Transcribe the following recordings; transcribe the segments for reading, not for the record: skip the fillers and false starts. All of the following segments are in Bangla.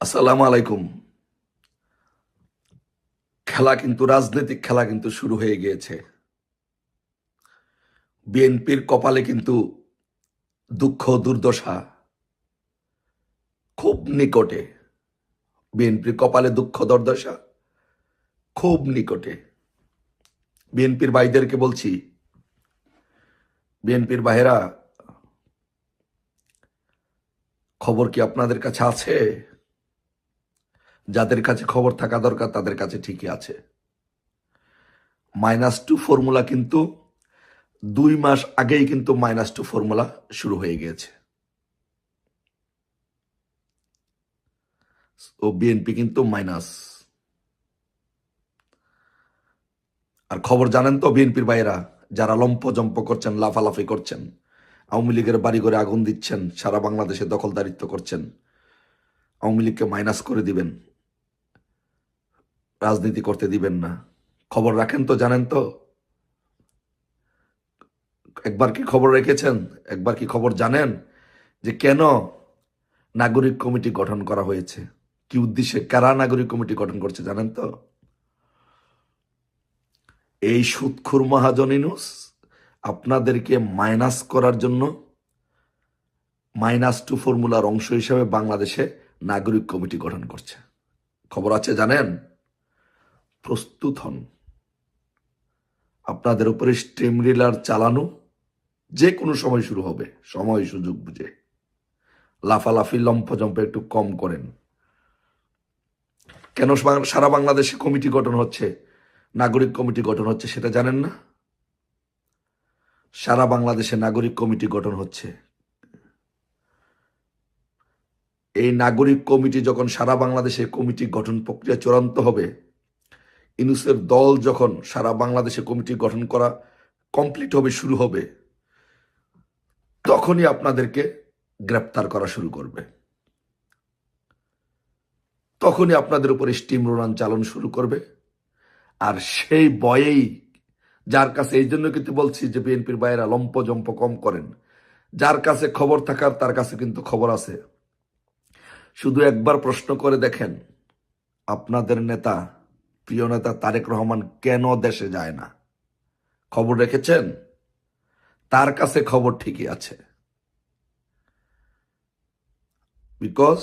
আসসালামু আলাইকুম। খেলা কিন্তু রাজনৈতিক খেলা কিন্তু শুরু হয়ে গিয়েছে। বিএনপির কপালে কিন্তু দুঃখ দুর্দশা খুব নিকটে। বিএনপির কপালে দুঃখ দুর্দশা খুব নিকটে। বিএনপির ভাইদেরকে বলছি, বিএনপির ভাইয়েরা, খবর কি আপনাদের কাছে আছে? যাদের কাছে খবর থাকা দরকার তাদের কাছে ঠিকই আছে। -2 ফর্মুলা কিন্তু 2 মাস আগেই কিন্তু -2 ফর্মুলা শুরু হয়ে গিয়েছে। ও বিএনপি কিন্তু মাইনাস। আর খবর জানেন তো বিএনপির ভাইয়েরা, যারা লম্পজম্প করছেন, লাফালাফি করছেন, আওয়ামী লীগের বাড়ি ঘরে আগুন দিচ্ছেন, সারা বাংলাদেশে দখলদারিত্ব করছেন, আওয়ামী লীগকে মাইনাস করে দিবেন, রাজনীতি করতে দিবেন না। খবর রাখেন তো, জানেন তো? একবার কি খবর রেখেছেন? একবার কি খবর জানেন যে কেন নাগরিক কমিটি গঠন করা হয়েছে? কি উদ্দেশ্যে কারা নাগরিক কমিটি গঠন করছে জানেন তো? এই সুদখোর মহাজন ইউনূস আপনাদেরকে মাইনাস করার জন্য -2 ফর্মুলার অংশ হিসেবে বাংলাদেশে নাগরিক কমিটি গঠন করছে। খবর আছে জানেন? প্রস্তুত হন। আপনাদের উপরে স্টিমরিলার চালানো যে কোনো সময় শুরু হবে, সময় সুযোগ বুঝে। লাফালাফি লম্ফজম্প একটু কম করেন। কেন সারা বাংলাদেশে কমিটি গঠন হচ্ছে, নাগরিক কমিটি গঠন হচ্ছে সেটা জানেন না? সারা বাংলাদেশে নাগরিক কমিটি গঠন হচ্ছে। এই নাগরিক কমিটি যখন সারা বাংলাদেশে কমিটি গঠন প্রক্রিয়া চূড়ান্ত হবে, ইউনূসের দল যখন সারা বাংলাদেশে কমিটি গঠন করা কমপ্লিট হবে, শুরু হবে, তখনই আপনাদেরকে গ্রেপ্তার করা শুরু করবে। তখনই আপনাদের উপরে স্টিম রোলান চালানো শুরু করবে। আর সেই ভয়েই, যার কাছে, এই জন্য কিন্তু বলছি যে বিএনপির বাইরা লম্পজম্প কম করেন। যার কাছে খবর থাকার তার কাছে কিন্তু খবর আছে। শুধু একবার প্রশ্ন করে দেখেন, আপনাদের নেতা, প্রিয় নেতা তারেক রহমান কেন দেশে যায় না? খবর রেখেছেন? তার কাছে খবর ঠিকই আছে। বিকজ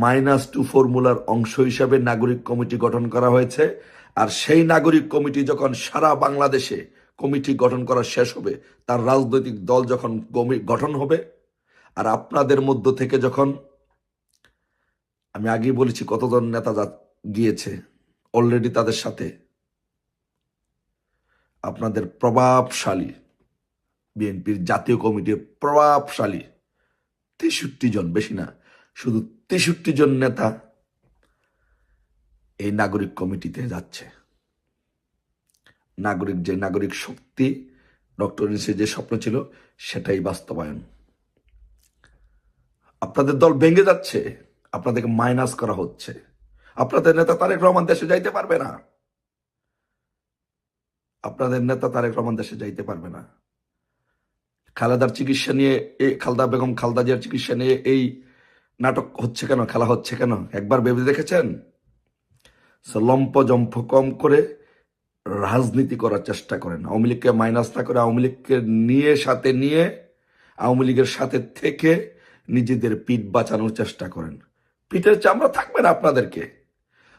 -2 ফর্মুলার অংশ হিসাবে নাগরিক কমিটি গঠন করা হয়েছে। আর সেই নাগরিক কমিটি যখন সারা বাংলাদেশে কমিটি গঠন করা শেষ হবে, তার রাজনৈতিক দল যখন গঠন হবে, আর আপনাদের মধ্য থেকে যখন, আমি আগেই বলেছি কতজন নেতা গিয়েছে অলরেডি, তাদের সাথে আপনাদের প্রভাবশালী বিএনপির জাতীয় কমিটির প্রভাবশালী 63 জন, বেশি না, শুধু 63 জন নেতা এই নাগরিক কমিটিতে যাচ্ছে। নাগরিক শক্তি, ডক্টর ইউনূসের যে স্বপ্ন ছিল সেটাই বাস্তবায়ন। আপনাদের দল ভেঙে যাচ্ছে, আপনাদেরকে মাইনাস করা হচ্ছে। আপনাদের নেতা তারেক রহমান দেশে যাইতে পারবে না। আপনাদের নেতা তারেক রহমান দেশে যাইতে পারবে না। খালেদার চিকিৎসা নিয়ে, এই খালদা বেগম খালদা জিয়ার চিকিৎসা নিয়ে এই নাটক হচ্ছে কেন, খেলা হচ্ছে কেন? একবার ভেবে দেখেছেন? লম্পজম্প কম করে রাজনীতি করার চেষ্টা করেন। আওয়ামী লীগকে মাইনাস না করে আওয়ামী লীগকে সাথে নিয়ে, আওয়ামী লীগের সাথে থেকে নিজেদের পিঠ বাঁচানোর চেষ্টা করেন। পিঠের চামড়া থাকবে না আপনাদেরকে।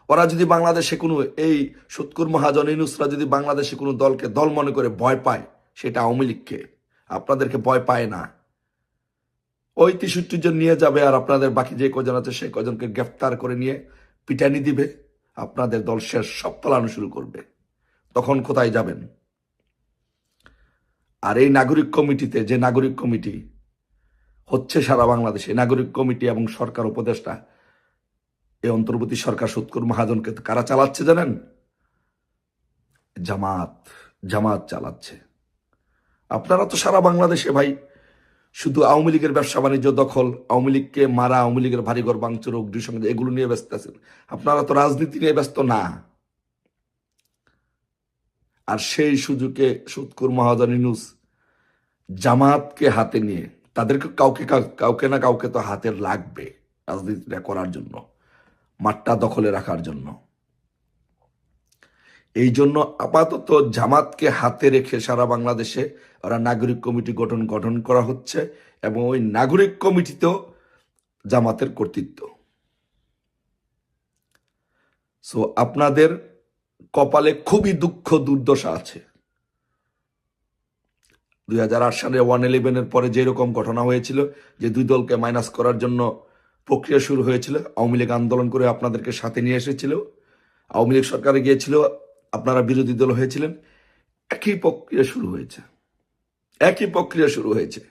ওরা যদি বাংলাদেশে কোনো, এই সুৎকুর মহাজন ইউনূসরা যদি বাংলাদেশে কোনো দলকে দল মনে করে ভয় পায়, সেটা আওয়ামী লীগকে। আপনাদেরকে ভয় পায় না। ওই 63 জন নিয়ে যাবে, আর আপনাদের বাকি যে কজন আছে সেই কজনকে গ্রেফতার করে নিয়ে পিটানি দিবে। আপনাদের দল শেষ, সব পালানো শুরু করবে। তখন কোথায় যাবেন? আর এই নাগরিক কমিটিতে, যে নাগরিক কমিটি হচ্ছে সারা বাংলাদেশে, নাগরিক কমিটি এবং সরকার উপদেষ্টা, এই অন্তর্বর্তী সরকার সুৎকুর মহাজনকে কারা চালাচ্ছে জানেন? জামাত চালাচ্ছে। আপনারা তো সারা বাংলাদেশে ভাই শুধু আওয়ামী লীগের ব্যবসা বাণিজ্য দখল, আওয়ামী লীগকে মারা, আওয়ামী লীগের বাড়িঘর ভাঙচুর, অগ্নিসংযোগ, এগুলো নিয়ে ব্যস্ত আছেন। আপনারা তো রাজনীতি নিয়ে ব্যস্ত না। আর সেই সুযোগে সুৎকুর মহাজন ইউনূস জামাতকে হাতে নিয়ে, তাদেরকে কাউকে না কাউকে তো হাতে লাগবে রাজনীতিটা করার জন্য। মাঠটা দখলে রাখার জন্য। এই জন্য আপাতত জামাতকে হাতে রেখে সারা বাংলাদেশে ওরা নাগরিক কমিটি গঠন করা হচ্ছে, এবং ওই নাগরিক কমিটিতেও জামাতের কর্তৃত্ব। সো আপনাদের কপালে খুবই দুঃখ দুর্দশা আছে। 2008 সালে 111-এর পরে যেরকম ঘটনা হয়েছিল, যে দুই দলকে মাইনাস করার জন্য প্রক্রিয়া শুরু হয়েছিল, আওয়ামী লীগ আন্দোলন করে আপনাদেরকে সাথে নিয়ে এসেছিল, আওয়ামী লীগ সরকারে গিয়েছিল, আপনারা বিরোধী দল হয়েছিলেন, একই প্রক্রিয়া শুরু হয়েছে।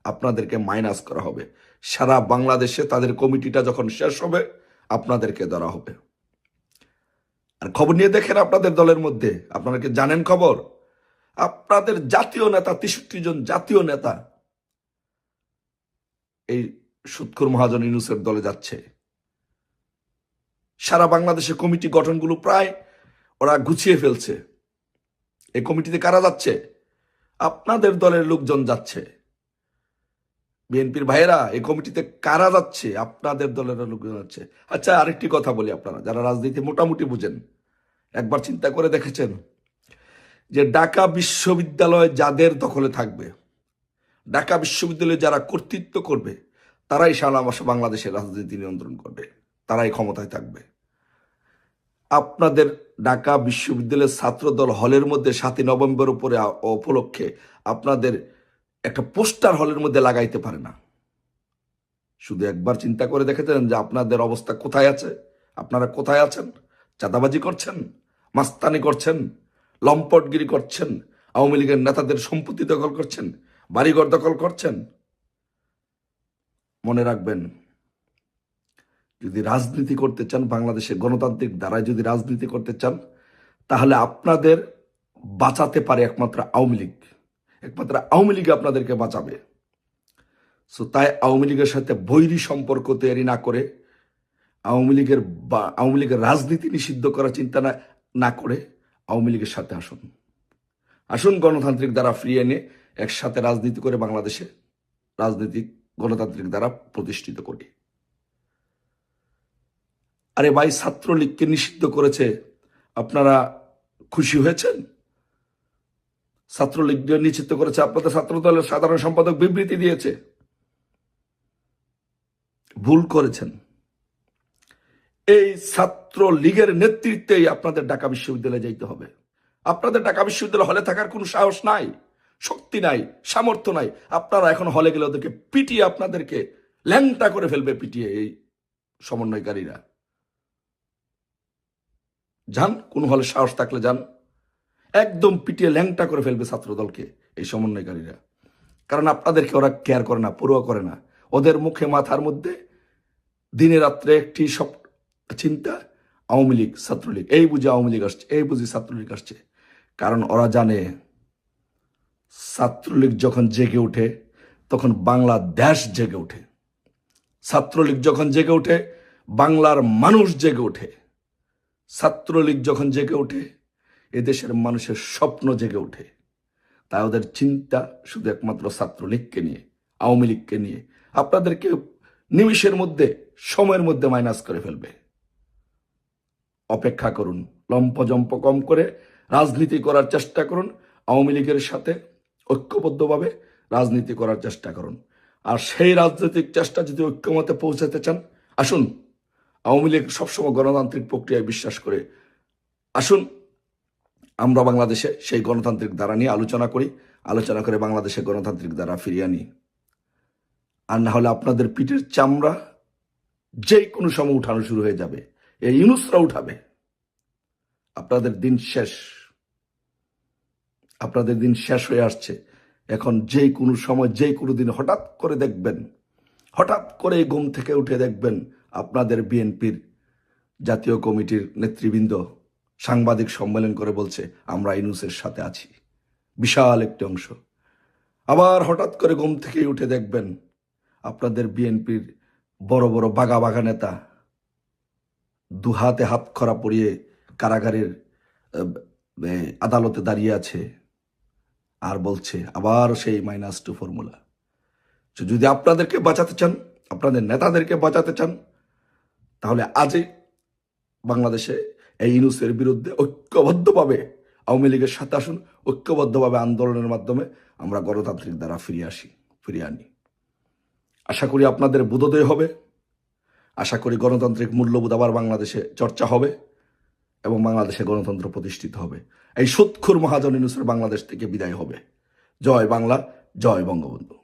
আপনাদেরকে মাইনাস করা হবে। সারা বাংলাদেশে তাদের কমিটিটা যখন শেষ হবে, আপনাদেরকে ধরা হবে। আর খবর নিয়ে দেখেন আপনাদের দলের মধ্যে, আপনারা কি জানেন খবর? আপনাদের জাতীয় নেতা, 63 জন জাতীয় নেতা এই সুৎখোর মহাজন ইউনূসের দলে যাচ্ছে। সারা বাংলাদেশে কমিটি গঠনগুলো প্রায় ওরা গুছিয়ে ফেলছে। এই কমিটিতে কারা যাচ্ছে? আপনাদের দলের লোকজন যাচ্ছে। বিএনপির ভাইয়েরা, এই কমিটিতে কারা যাচ্ছে? আপনাদের দলের লোকজন যাচ্ছে। আচ্ছা, আরেকটি কথা বলি, আপনারা যারা রাজনীতি মোটামুটি বুঝেন, একবার চিন্তা করে দেখেছেন যে ঢাকা বিশ্ববিদ্যালয় যাদের দখলে থাকবে, ঢাকা বিশ্ববিদ্যালয়ে যারা কর্তৃত্ব করবে, তারাই সারা বাংলাদেশের রাজনীতি নিয়ন্ত্রণ করবে, তারাই ক্ষমতায় থাকবে। আপনাদের ঢাকা বিশ্ববিদ্যালয়ের ছাত্রদল হলের মধ্যে 7ই নভেম্বর উপরে উপলক্ষে আপনাদের একটা পোস্টার হলের মধ্যে লাগাইতে পারে না। শুধু একবার চিন্তা করে দেখেছেন যে আপনাদের অবস্থা কোথায় আছে? আপনারা কোথায় আছেন? চাঁদাবাজি করছেন, মাস্তানি করছেন, লম্পটগিরি করছেন, আওয়ামী লীগের নেতাদের সম্পত্তি দখল করছেন, বাড়িঘর দখল করছেন। মনে রাখবেন, যদি রাজনীতি করতে চান, বাংলাদেশের গণতান্ত্রিক ধারায় যদি রাজনীতি করতে চান, তাহলে আপনাদের বাঁচাতে পারে একমাত্র আওয়ামী লীগ। একমাত্র আওয়ামী লীগ আপনাদেরকে বাঁচাবে। সো তাই আওয়ামী লীগের সাথে বৈরী সম্পর্ক তৈরি না করে, আওয়ামী লীগের রাজনীতি নিষিদ্ধ করার চিন্তা না করে আওয়ামী লীগের সাথে আসুন গণতান্ত্রিক দ্বারা ফিরিয়ে এনে একসাথে রাজনীতি করে বাংলাদেশে রাজনৈতিক গণতান্ত্রিক দ্বারা প্রতিষ্ঠিত করি। আরে ভাই, ছাত্রলীগকে নিষিদ্ধ করেছে, আপনারা খুশি হয়েছেন? ছাত্রলীগকে নিষিদ্ধ করেছে, আপনাদের ছাত্র দলের সাধারণ সম্পাদক বিবৃতি দিয়েছে। ভুল করেছেন। এই ছাত্রলীগের নেতৃত্বেই আপনাদের ঢাকা বিশ্ববিদ্যালয়ে যাইতে হবে। আপনাদের ঢাকা বিশ্ববিদ্যালয় হলে থাকার কোনো সাহস নাই, শক্তি নাই, সামর্থ্য নাই। আপনারা এখন হলে গেলে ওদেরকে পিটিয়ে, আপনাদেরকে ল্যাংটা করে ফেলবে পিটিয়ে এই সমন্বয়কারীরা। যান, কোন হলে সাহস থাকলে যান, একদম পিটিয়ে ল্যাংটা করে ফেলবে ছাত্রদলকে এই সমন্বয়কারীরা। কারণ আপনাদেরকে ওরা কেয়ার করে না, পরোয়া করে না। ওদের মুখে মাথার মধ্যে দিনে রাত্রে একটি সব চিন্তা, আওয়ামী লীগ ছাত্রলীগ, এই বুঝি আওয়ামী লীগ আসছে, এই বুঝি ছাত্রলীগ আসছে। কারণ ওরা জানে ছাত্রলীগ যখন জেগে ওঠে তখন বাংলাদেশ জেগে ওঠে। ছাত্রলীগ যখন জেগে ওঠে বাংলার মানুষ জেগে ওঠে। ছাত্রলীগ যখন জেগে ওঠে এদেশের মানুষের স্বপ্ন জেগে ওঠে। তাই ওদের চিন্তা শুধু একমাত্র ছাত্রলীগকে নিয়ে, আওয়ামী লীগকে নিয়ে। আপনাদেরকে নিমিষের মধ্যে, সময়ের মধ্যে মাইনাস করে ফেলবে। অপেক্ষা করুন, লম্পজম্প কম করে রাজনীতি করার চেষ্টা করুন। আওয়ামী লীগের সাথে ঐক্যবদ্ধভাবে রাজনীতি করার চেষ্টা করুন। আর সেই রাজনৈতিক চেষ্টা যদি ঐক্যমতে পৌঁছাতে চান, আসুন। আওয়ামী লীগ সবসময় গণতান্ত্রিক প্রক্রিয়ায় বিশ্বাস করে। আসুন আমরা বাংলাদেশে সেই গণতান্ত্রিক ধারা নিয়ে আলোচনা করি, আলোচনা করে বাংলাদেশে গণতান্ত্রিক ধারা ফিরিয়ে আনি। আর না হলে আপনাদের পিঠের চামড়া যে কোনো সময় উঠানো শুরু হয়ে যাবে। এই ইউনূসরা উঠাবে। আপনাদের দিন শেষ, আপনাদের দিন শেষ হয়ে আসছে। এখন যে কোনো সময়, যে কোনো দিন হঠাৎ করে দেখবেন, হঠাৎ করে ঘুম থেকে উঠে দেখবেন আপনাদের বিএনপির জাতীয় কমিটির নেতৃবৃন্দ সাংবাদিক সম্মেলন করে বলছে আমরা ইউনূসের সাথে আছি, বিশাল একটি অংশ। আবার হঠাৎ করে ঘুম থেকে উঠে দেখবেন আপনাদের বিএনপির বড় বড় বাঘা বাঘা নেতা দুহাতে হাত খরা পরিয়ে কারাগারের আদালতে দাঁড়িয়ে আছে আর বলছে আবার সেই -2 ফর্মুলা। যদি আপনাদেরকে বাঁচাতে চান, আপনাদের নেতাদেরকে বাঁচাতে চান, তাহলে আজই বাংলাদেশে এই ইউনূসের বিরুদ্ধে ঐক্যবদ্ধভাবে আওয়ামী লীগের সাথে আসুন, ঐক্যবদ্ধভাবে আন্দোলনের মাধ্যমে আমরা গণতান্ত্রিক দ্বারা ফিরিয়ে আনি। আশা করি আপনাদের বোধোদয় হবে, আশা করি গণতান্ত্রিক মূল্যবোধ আবার বাংলাদেশে চর্চা হবে এবং বাংলাদেশে গণতন্ত্র প্রতিষ্ঠিত হবে। এই সুৎখুর মহাজন ইউনূসের বাংলাদেশ থেকে বিদায় হবে। জয় বাংলা, জয় বঙ্গবন্ধু।